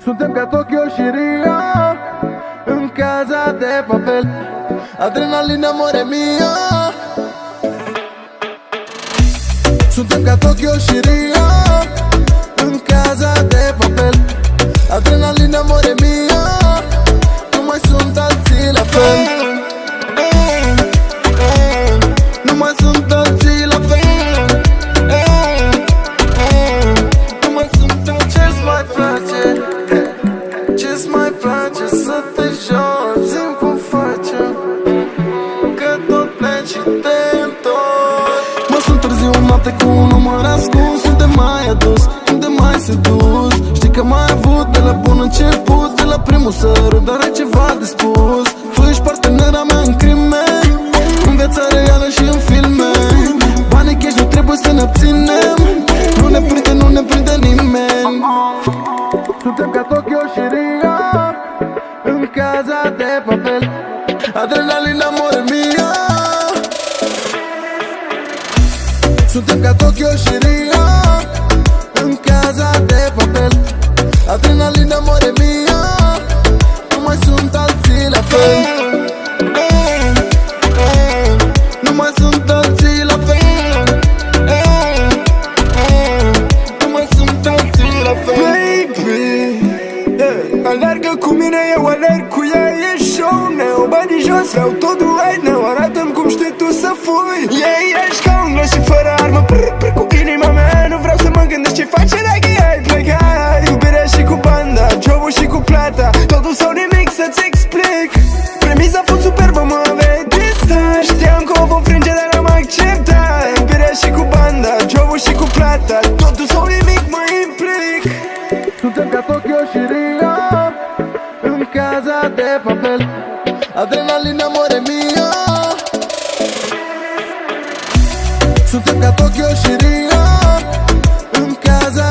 Suntem ca Tokyo și Rio în casa de papel. Adrenalina, amore mio. Suntem ca Tokyo și Rio în casa de papel. Adrenalina, amore mio. Nu mai sunt alții la fel. Nu mai sunt alții la fel. Nu mai sunt alții. Ce-ți mai place? Ce-ți mai place să te joci? Zi-mi cum faci, că tot pleci și te întorci. Mă sunt târziu noapte cu un număr ascuns. Unde mai adus, unde mai sedus? Știi că m-ai avut de la bun început, de la primul sărut, dar ai ceva de spus. Tu ești partenera mea în crime, în viața reală și în filme. Banii cash, nu trebuie să ne abținem. Nu ne prinde, nu ne prinde nimeni. Suntem ca Tokyo și Rio în casa de papel. Adrenalina, amore mio. Suntem ca Tokyo și Rio în casa de papel. Adrenalina, amore mio. Nu mai sunt alții la fel. Nu mai sunt alții la fel. Nu mai sunt alții la fel. Alergă cu mine, eu alerg cu ea, e show. Ne o banii jos, vreau totul right now. Arată-mi cum știi tu să fui. Ești ca un glos și fără armă, cu inima mea. Nu vreau să mă gândesc ce face dacă ai plecat. Iubirea și cu banda, jobul și cu plata, totul sau nimic, să-ți explic. Premiza a fost superbă, mă vei dista. Știam că o vom frânge, dar am acceptat. Iubirea și cu banda, jobul și cu plata, totul sau nimic, mă implic. Suntem ca Tokyo și Rio în casa de papel. Adrenalina, amore mio. Suntem ca Tokyo și Rio în casa